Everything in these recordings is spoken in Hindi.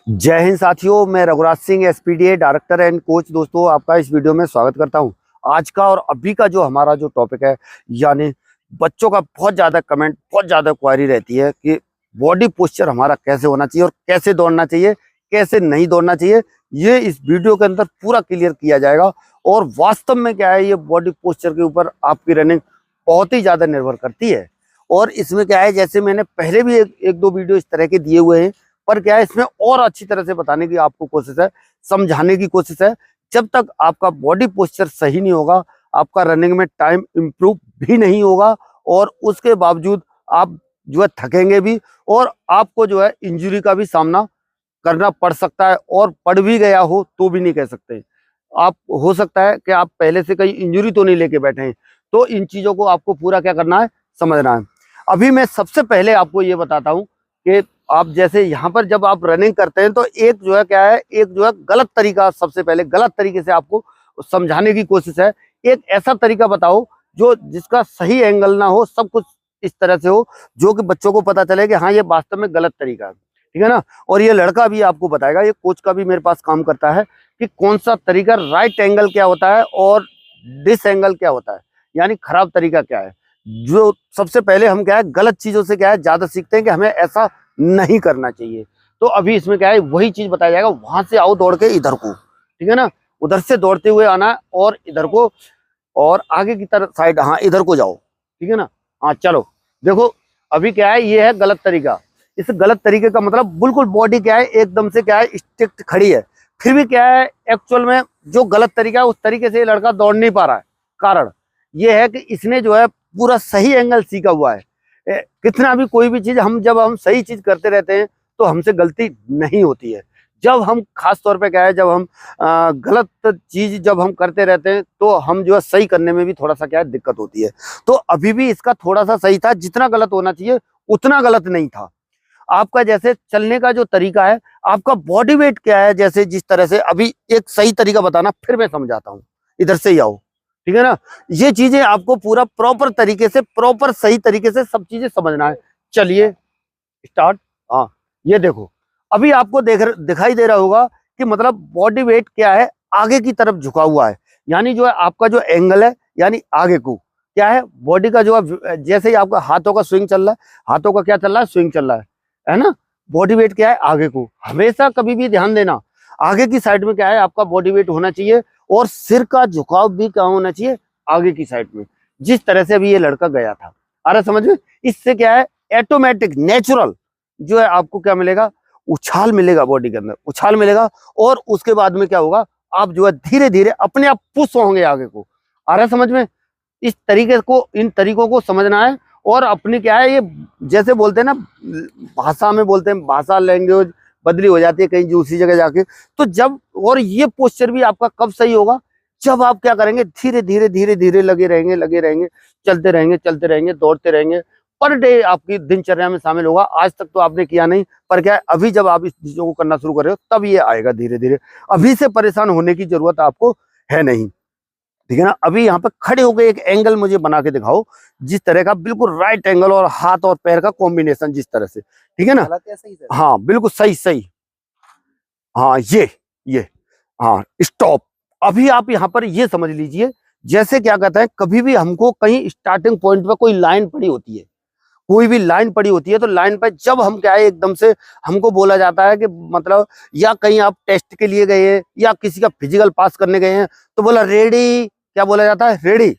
जय हिंद साथियों, मैं Raghuraj Singh SPDA director and coach. दोस्तों, आपका इस वीडियो में स्वागत करता हूं। आज का और अभी का जो हमारा जो टॉपिक है, यानी बच्चों का बहुत ज़्यादा कमेंट, बहुत ज़्यादा क्वारी रहती है कि बॉडी पोस्चर हमारा कैसे होना चाहिए और कैसे दौड़ना चाहिए, कैसे नहीं दौड़ना चाहिए। ये इस वीडियो के अंदर पूरा क्लियर किया जाएगा। और वास्तव में क्या है, ये बॉडी पोस्चर के ऊपर आपकी रनिंग बहुत ही ज़्यादा निर्भर करती है। और इसमें क्या है, जैसे मैंने पहले भी एक दो वीडियो इस तरह के दिए हुए हैं, पर क्या है इसमें और अच्छी तरह से बताने की आपको कोशिश है, समझाने की कोशिश है। जब तक आपका बॉडी पोस्चर सही नहीं होगा, आपका रनिंग में टाइम इम्प्रूव भी नहीं होगा और उसके बावजूद आप जो है थकेंगे भी और आपको जो है इंजरी का भी सामना करना पड़ सकता है। और पड़ भी गया हो तो भी नहीं कह सकते आप। हो सकता है कि आप पहले से कहीं इंजरी तो नहीं लेके बैठे हैं। तो इन चीज़ों को आपको पूरा क्या करना है, समझना है। अभी मैं सबसे पहले आपको ये बताता हूँ कि आप जैसे यहाँ पर जब आप रनिंग करते हैं तो एक जो है क्या है, एक जो है गलत तरीका, सबसे पहले गलत तरीके से आपको समझाने की कोशिश है। एक ऐसा तरीका बताओ जो जिसका सही एंगल ना हो, सब कुछ इस तरह से हो जो कि बच्चों को पता चले कि हाँ ये वास्तव में गलत तरीका है, ठीक है ना। और ये लड़का भी आपको बताएगा, ये कोच का भी मेरे पास काम करता है कि कौन सा तरीका, राइट एंगल क्या होता है और डिस एंगल क्या होता है, यानी खराब तरीका क्या है। जो सबसे पहले हम क्या है, गलत चीजों से क्या है ज्यादा सीखते हैं कि हमें ऐसा नहीं करना चाहिए। तो अभी इसमें क्या है, वही चीज बताया जाएगा। वहां से आओ दौड़ के इधर को, ठीक है ना, उधर से दौड़ते हुए आना है और इधर को, और आगे की तरफ साइड, हाँ इधर को जाओ, ठीक है ना। हाँ चलो, देखो अभी क्या है, ये है गलत तरीका। इस गलत तरीके का मतलब बिल्कुल बॉडी क्या है, एकदम से क्या है स्ट्रिक्ट खड़ी है, फिर भी क्या है एक्चुअल में जो गलत तरीका है उस तरीके से ये लड़का दौड़ नहीं पा रहा है। कारण ये है कि इसने जो है पूरा सही एंगल सीखा हुआ है। कितना भी कोई भी चीज जब हम सही चीज करते रहते हैं तो हमसे गलती नहीं होती है। जब हम खास तौर पे क्या है, जब हम गलत चीज जब हम करते रहते हैं तो हम जो है सही करने में भी थोड़ा सा क्या है दिक्कत होती है। तो अभी भी इसका थोड़ा सा सही था, जितना गलत होना चाहिए उतना गलत नहीं था। आपका जैसे चलने का जो तरीका है, आपका बॉडी वेट क्या है, जैसे जिस तरह से अभी एक सही तरीका बताना, फिर मैं समझाता हूँ। इधर से ही आओ, ठीक है ना। ये चीजें आपको पूरा प्रॉपर तरीके से, प्रॉपर सही तरीके से सब चीजें समझना है। चलिए स्टार्ट। हाँ ये देखो, अभी आपको दिखाई दे रहा होगा कि मतलब बॉडी वेट क्या है, आगे की तरफ झुका हुआ है। यानी जो है आपका जो एंगल है, यानी आगे को क्या है, बॉडी का जो है, जैसे ही आपका हाथों का स्विंग चल रहा है, हाथों का क्या चल रहा है, स्विंग चल रहा है ना। बॉडी वेट क्या है, आगे को। हमेशा कभी भी ध्यान देना, आगे की साइड में क्या है आपका बॉडी वेट होना चाहिए और सिर का झुकाव भी कहाँ होना चाहिए, आगे की साइड में। जिस तरह से अभी ये लड़का गया था, आ रहा समझ में। इससे क्या है, ऑटोमेटिक नेचुरल जो है आपको क्या मिलेगा, उछाल मिलेगा, बॉडी के अंदर उछाल मिलेगा। और उसके बाद में क्या होगा, आप जो है धीरे धीरे अपने आप पुश होंगे आगे को। आ रहा समझ में। इस तरीके को, इन तरीकों को समझना है। और अपनी क्या है, ये जैसे बोलते हैं ना, भाषा में बोलते हैं, भाषा लैंग्वेज बदली हो जाती है कहीं दूसरी जगह जाके। तो जब, और ये पोस्चर भी आपका कब सही होगा, जब आप क्या करेंगे, धीरे धीरे धीरे धीरे लगे रहेंगे, चलते रहेंगे, दौड़ते रहेंगे। पर डे आपकी दिनचर्या में शामिल होगा। आज तक तो आपने किया नहीं, पर क्या है अभी जब आप इस चीजों को करना शुरू कर रहे हो तब ये आएगा धीरे धीरे। अभी से परेशान होने की जरूरत आपको है नहीं, ठीक है ना। अभी यहाँ पे खड़े होकर एक एंगल मुझे बना के दिखाओ, जिस तरह का बिल्कुल राइट एंगल और हाथ और पैर का कॉम्बिनेशन जिस तरह से, ठीक है ना। हाँ बिल्कुल सही सही। हाँ ये हाँ स्टॉप। अभी आप यहाँ पर ये समझ लीजिए, जैसे क्या कहते हैं, कभी भी हमको कहीं स्टार्टिंग पॉइंट पर कोई लाइन पड़ी होती है, कोई भी लाइन पड़ी होती है, तो लाइन पर जब हम क्या है एकदम से हमको बोला जाता है कि मतलब, या कहीं आप टेस्ट के लिए गए हैं या किसी का फिजिकल पास करने गए हैं, तो बोला रेडी, क्या बोला जाता है, रेडी,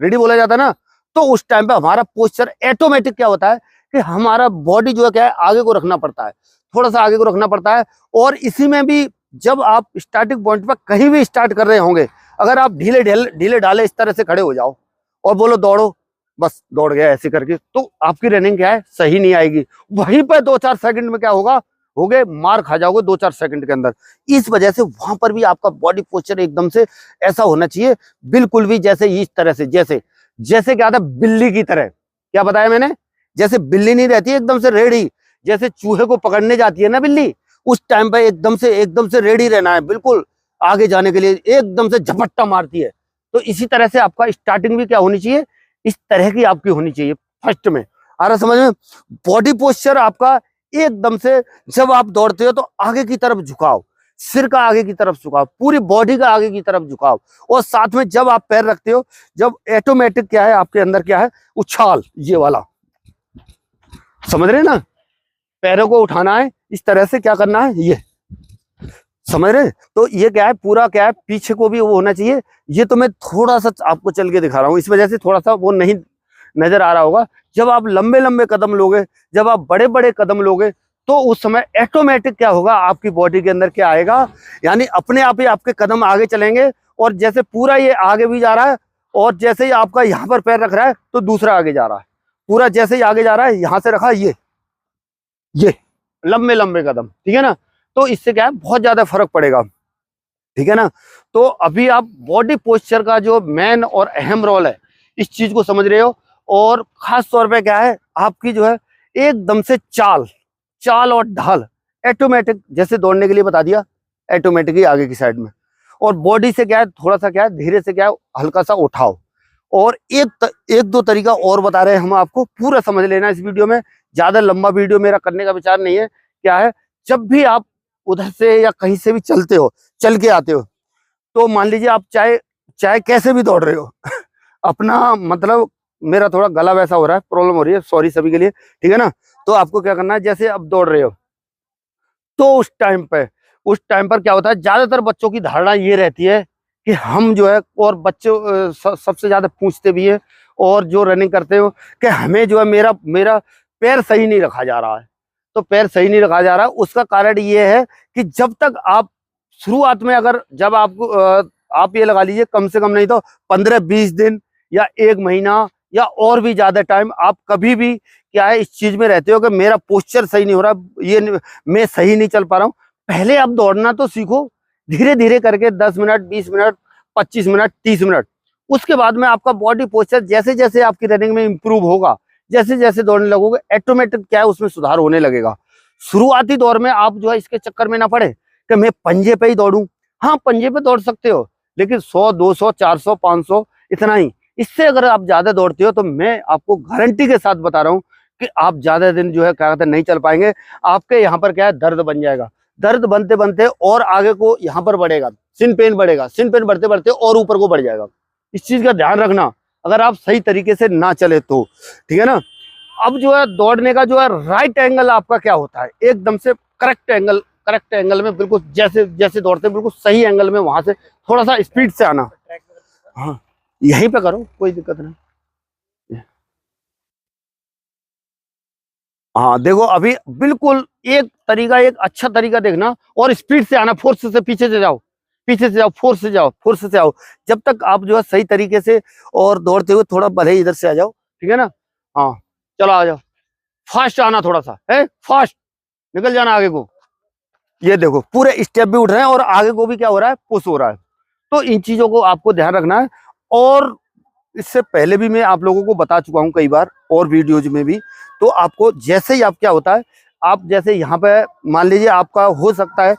रेडी बोला जाता है ना। तो उस टाइम पे हमारा पोस्चर ऑटोमेटिक क्या होता है कि हमारा बॉडी जो है क्या है, आगे को रखना पड़ता है, थोड़ा सा आगे को रखना पड़ता है। और इसी में भी जब आप स्टार्टिंग पॉइंट पर कहीं भी स्टार्ट कर रहे होंगे, अगर आप ढीले ढाले इस तरह से खड़े हो जाओ और बोलो दौड़ो, बस दौड़ गया ऐसे करके, तो आपकी रनिंग क्या है, सही नहीं आएगी। वहीं पर 2-4 सेकंड में क्या होगा, हो गए, मार खा जाओगे 2-4 सेकंड के अंदर। इस वजह से वहां पर भी आपका बॉडी पोस्चर एकदम से ऐसा होना चाहिए, बिल्कुल भी जैसे इस तरह से, जैसे जैसे क्या था, बिल्ली की तरह। क्या बताया मैंने, जैसे बिल्ली नहीं रहती एकदम से रेडी, जैसे चूहे को पकड़ने जाती है ना बिल्ली, उस टाइम पे एकदम से रेडी रहना है, बिल्कुल आगे जाने के लिए एकदम से झपट्टा मारती है। तो इसी तरह से आपका स्टार्टिंग भी क्या होनी चाहिए, इस तरह की आपकी होनी चाहिए फर्स्ट में। आ रहा समझ में। बॉडी पोस्चर आपका एकदम से जब आप दौड़ते हो तो आगे की तरफ झुकाव, सिर का आगे की तरफ झुकाव, पूरी बॉडी का आगे की तरफ झुकाव, और साथ में जब आप पैर रखते हो, जब ऑटोमेटिक क्या है आपके अंदर क्या है, उछाल, ये वाला, समझ रहे ना, पैरों को उठाना है इस तरह से, क्या करना है, ये समझ रहे। तो ये क्या है, पूरा क्या है, पीछे को भी वो होना चाहिए। ये तो मैं थोड़ा सा आपको चल के दिखा रहा हूँ, इस वजह से थोड़ा सा वो नहीं नजर आ रहा होगा। जब आप लंबे लंबे कदम लोगे, जब आप बड़े बड़े कदम लोगे, तो उस समय ऑटोमेटिक क्या होगा, आपकी बॉडी के अंदर क्या आएगा, यानी अपने आप ही आपके कदम आगे चलेंगे। और जैसे पूरा ये आगे भी जा रहा है, और जैसे ही आपका यहाँ पर पैर रख रहा है तो दूसरा आगे जा रहा है, पूरा जैसे ही आगे जा रहा है, यहाँ से रखा ये लंबे लंबे कदम, ठीक है ना। तो इससे क्या है, बहुत ज्यादा फर्क पड़ेगा, ठीक है ना। तो अभी आप बॉडी पोस्चर का जो मेन और अहम रोल है, इस चीज को समझ रहे हो। और खास तौर पे क्या है, आपकी जो है एकदम से चाल और ढाल ऑटोमेटिक, जैसे दौड़ने के लिए बता दिया, ऑटोमेटिक ही आगे की साइड में। और बॉडी से क्या है, थोड़ा सा क्या है, धीरे से क्या है, हल्का सा उठाओ। और एक दो तरीका और बता रहे हैं हम आपको, पूरा समझ लेना इस वीडियो में। ज्यादा लंबा वीडियो मेरा करने का विचार नहीं है। क्या है, जब भी आप उधर से या कहीं से भी चलते हो, चल के आते हो, तो मान लीजिए आप चाहे कैसे भी दौड़ रहे हो अपना मतलब, मेरा थोड़ा गला वैसा हो रहा है, प्रॉब्लम हो रही है, सॉरी सभी के लिए, ठीक है ना। तो आपको क्या करना है, जैसे अब दौड़ रहे हो, तो उस टाइम पर क्या होता है, ज्यादातर बच्चों की धारणा ये रहती है कि हम जो है, और बच्चे सबसे ज्यादा पूछते भी है, और जो रनिंग करते हो, कि हमें जो है मेरा पैर सही नहीं रखा जा रहा है। तो पैर सही नहीं रखा जा रहा, उसका कारण ये है कि जब तक आप शुरुआत में, अगर जब आपको आप ये लगा लीजिए, कम से कम नहीं तो 15-20 दिन या 1 महीना या और भी ज्यादा टाइम, आप कभी भी क्या है, इस चीज में रहते हो कि मेरा पोस्चर सही नहीं हो रहा, मैं सही नहीं चल पा रहा हूँ। पहले आप दौड़ना तो सीखो, धीरे धीरे करके 10 मिनट, 20 मिनट, 25 मिनट, 30 मिनट। उसके बाद में आपका बॉडी पोस्चर जैसे जैसे आपकी रनिंग में इंप्रूव होगा, जैसे जैसे दौड़ने लगोगे, ऑटोमेटिक क्या है, उसमें सुधार होने लगेगा। शुरुआती दौर में आप जो है इसके चक्कर में ना पड़े कि मैं पंजे पे ही दौड़ूं। हाँ, पंजे पे दौड़ सकते हो, लेकिन 100, 200, 400, 500 इतना ही। इससे अगर आप ज्यादा दौड़ते हो, तो मैं आपको गारंटी के साथ बता रहा हूँ कि आप ज्यादा दिन जो है क्या कहते हैं, नहीं चल पाएंगे। आपके यहाँ पर क्या है, दर्द बन जाएगा, दर्द बनते बनते और आगे को यहाँ पर बढ़ेगा, सिन पेन बढ़ेगा, सिन पेन बढ़ते बढ़ते और ऊपर को बढ़ जाएगा। इस चीज का ध्यान रखना, अगर आप सही तरीके से ना चले तो, ठीक है ना। अब जो है दौड़ने का जो है राइट एंगल आपका क्या होता है, एकदम से करेक्ट एंगल में, बिल्कुल जैसे जैसे दौड़ते हैं, बिल्कुल सही एंगल में, वहां से थोड़ा सा स्पीड से आना। हाँ, यहीं पे करो, कोई दिक्कत नहीं। हाँ देखो, अभी बिल्कुल एक अच्छा तरीका देखना, और स्पीड से आना, फोर्स से पीछे से जाओ, फोर्स से जाओ, जब तक आप जो है सही तरीके से, और दौड़ते हुए थोड़ा भले ही इधर से आ जाओ, ठीक है ना। हाँ, चलो आ जाओ, फास्ट आना, थोड़ा सा है फास्ट, निकल जाना आगे को। ये देखो, पूरे स्टेप भी उठ रहे हैं, और आगे को भी क्या हो रहा है, पुश हो रहा है। तो इन चीजों को आपको ध्यान रखना है। और इससे पहले भी मैं आप लोगों को बता चुका हूं कई बार, और वीडियोज में भी। तो आपको जैसे ही आप क्या होता है, आप जैसे यहाँ पे मान लीजिए, आपका हो सकता है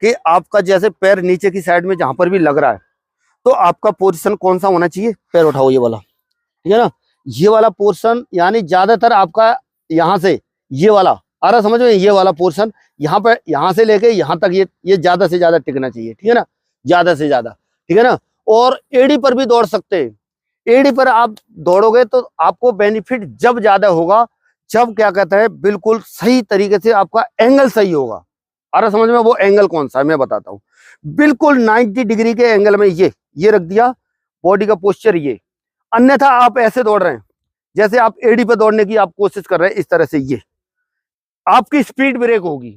कि आपका जैसे पैर नीचे की साइड में जहां पर भी लग रहा है, तो आपका पोजीशन कौन सा होना चाहिए, पैर उठाओ ये वाला, ठीक है ना। ये वाला पोर्शन, यानी ज्यादातर आपका यहाँ से ये वाला आ रहा, समझ में, ये वाला पोर्शन यहाँ पे, यहाँ से लेके यहाँ तक, ये ज्यादा से ज्यादा टिकना चाहिए, ठीक है ना, ज्यादा से ज्यादा, ठीक है ना। और एड़ी पर भी दौड़ सकते हैं। एड़ी पर आप दौड़ोगे तो आपको बेनिफिट जब ज्यादा होगा, जब क्या कहते हैं, बिल्कुल सही तरीके से आपका एंगल सही होगा। आ रहा समझ में, वो एंगल कौन सा है मैं बताता हूँ। बिल्कुल 90 डिग्री के एंगल में ये रख दिया, बॉडी का पोस्चर ये। अन्यथा आप ऐसे दौड़ रहे हैं, जैसे आप एड़ी पे दौड़ने की आप कोशिश कर रहे हैं, इस तरह से, ये आपकी स्पीड ब्रेक होगी।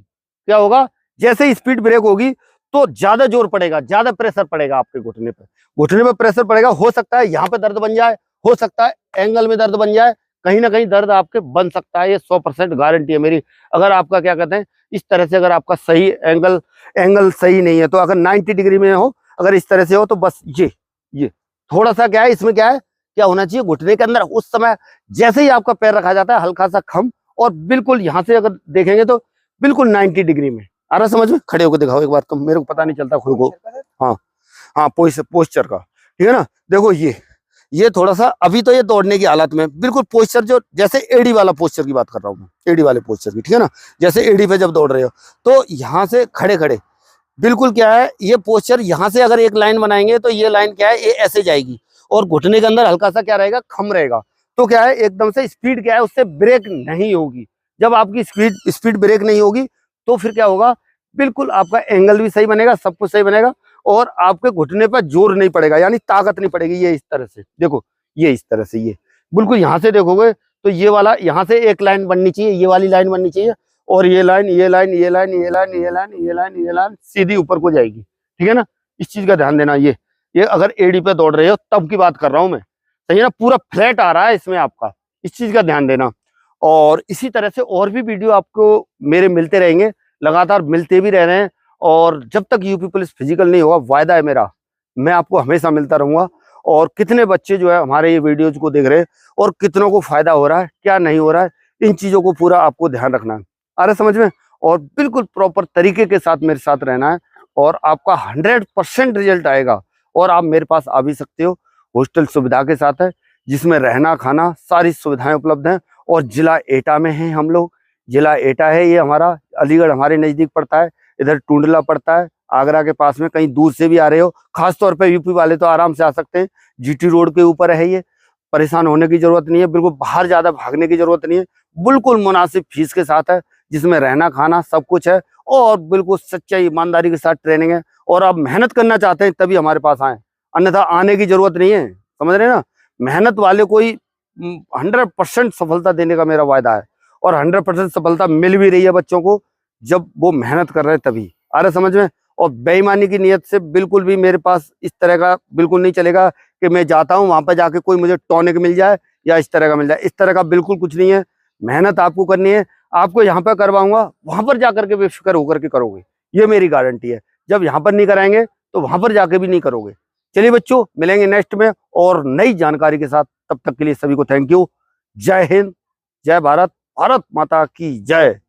क्या होगा, जैसे ही स्पीड ब्रेक होगी, तो ज्यादा जोर पड़ेगा, ज्यादा प्रेशर पड़ेगा आपके घुटने पे प्रेशर पड़ेगा। हो सकता है यहाँ पे दर्द बन जाए, हो सकता है एंगल में दर्द बन जाए, कहीं ना कहीं दर्द आपके बन सकता है, ये 100% गारंटी है मेरी। अगर आपका क्या कहते हैं, इस तरह से, अगर आपका सही एंगल सही नहीं है, तो अगर 90 डिग्री में हो, अगर इस तरह से हो, तो बस ये थोड़ा सा क्या है, इसमें क्या है, क्या होना चाहिए, घुटने के अंदर उस समय जैसे ही आपका पैर रखा जाता है, हल्का सा खम, और बिल्कुल यहाँ से अगर देखेंगे तो बिल्कुल 90 डिग्री में। आ रहा समझ में, खड़े होकर दिखाओ एक बार, तो मेरे को पता नहीं चलता खुद को। हाँ हाँ, पोस्चर का, ठीक है ना। देखो, ये थोड़ा सा अभी तो ये दौड़ने की हालत में बिल्कुल पोस्चर, जो जैसे एडी वाला पोस्चर की बात कर रहा हूँ मैं, एडी वाले पोस्चर की, ठीक है ना। जैसे एडी पे जब दौड़ रहे हो तो यहाँ से खड़े खड़े बिल्कुल क्या है, ये पोस्चर यहाँ से अगर एक लाइन बनाएंगे तो ये लाइन क्या है, ये ऐसे जाएगी और घुटने के अंदर हल्का सा क्या रहेगा, खम रहेगा। तो क्या है, एकदम से स्पीड क्या है, उससे ब्रेक नहीं होगी। जब आपकी स्पीड ब्रेक नहीं होगी तो फिर क्या होगा, बिल्कुल आपका एंगल भी सही बनेगा, सब कुछ सही बनेगा और आपके घुटने पर जोर नहीं पड़ेगा, यानी ताकत नहीं पड़ेगी। ये इस तरह से देखो, ये इस तरह से, ये बिल्कुल यहाँ से देखोगे तो ये वाला यहाँ से एक लाइन बननी चाहिए, ये वाली लाइन बननी चाहिए और ये लाइन, ये लाइन, ये लाइन, ये लाइन, ये लाइन, ये लाइन, ये लाइन सीधी ऊपर को जाएगी, ठीक है ना। इस चीज का ध्यान देना। ये अगर एडी पे दौड़ रहे हो तब की बात कर रहा हूं मैं, सही है ना। पूरा फ्लैट आ रहा है इसमें आपका, इस चीज का ध्यान देना। और इसी तरह से और भी वीडियो आपको मेरे मिलते रहेंगे, लगातार मिलते भी रह रहे हैं। और जब तक यूपी पुलिस फिजिकल नहीं होगा, वायदा है मेरा, मैं आपको हमेशा मिलता रहूंगा। और कितने बच्चे जो है हमारे ये वीडियोज को देख रहे हैं और कितनों को फायदा हो रहा है, क्या नहीं हो रहा है, इन चीजों को पूरा आपको ध्यान रखना है। आ रहा समझ में। और बिल्कुल प्रॉपर तरीके के साथ मेरे साथ रहना है और आपका 100% रिजल्ट आएगा। और आप मेरे पास आ भी सकते हो, हॉस्टल सुविधा के साथ है, जिसमें रहना खाना सारी सुविधाएं उपलब्ध हैं। और जिला एटा में है हम लोग, जिला एटा है ये हमारा, अलीगढ़ हमारे नजदीक पड़ता है, इधर टुंडला पड़ता है, आगरा के पास में। कहीं दूर से भी आ रहे हो, खास तौर पे यूपी वाले तो आराम से आ सकते हैं, जीटी रोड के ऊपर है ये, परेशान होने की जरूरत नहीं है, बिल्कुल बाहर ज्यादा भागने की जरूरत नहीं है, बिल्कुल मुनासिब फीस के साथ है, जिसमें रहना खाना सब कुछ है और बिल्कुल सच्चाई ईमानदारी के साथ ट्रेनिंग है। और आप मेहनत करना चाहते हैं तभी हमारे पास आए, अन्यथा आने की जरूरत नहीं है, समझ रहे हैं ना। मेहनत वाले को ही 100% सफलता देने का मेरा वायदा है और 100% सफलता मिल भी रही है बच्चों को, जब वो मेहनत कर रहे हैं तभी। आ रहा समझ में। और बेईमानी की नीयत से बिल्कुल भी मेरे पास इस तरह का बिल्कुल नहीं चलेगा कि मैं जाता हूँ वहां पर जाके कोई मुझे टॉनिक मिल जाए या इस तरह का मिल जाए, इस तरह का बिल्कुल कुछ नहीं है। मेहनत आपको करनी है, आपको यहाँ पर करवाऊंगा, वहां पर जाकर के बेफिक्र होकर के करोगे, ये मेरी गारंटी है। जब यहाँ पर नहीं कराएंगे तो वहां पर जाके भी नहीं करोगे। चलिए बच्चों, मिलेंगे नेक्स्ट में और नई जानकारी के साथ। तब तक के लिए सभी को थैंक यू। जय हिंद, जय भारत, भारत माता की जय।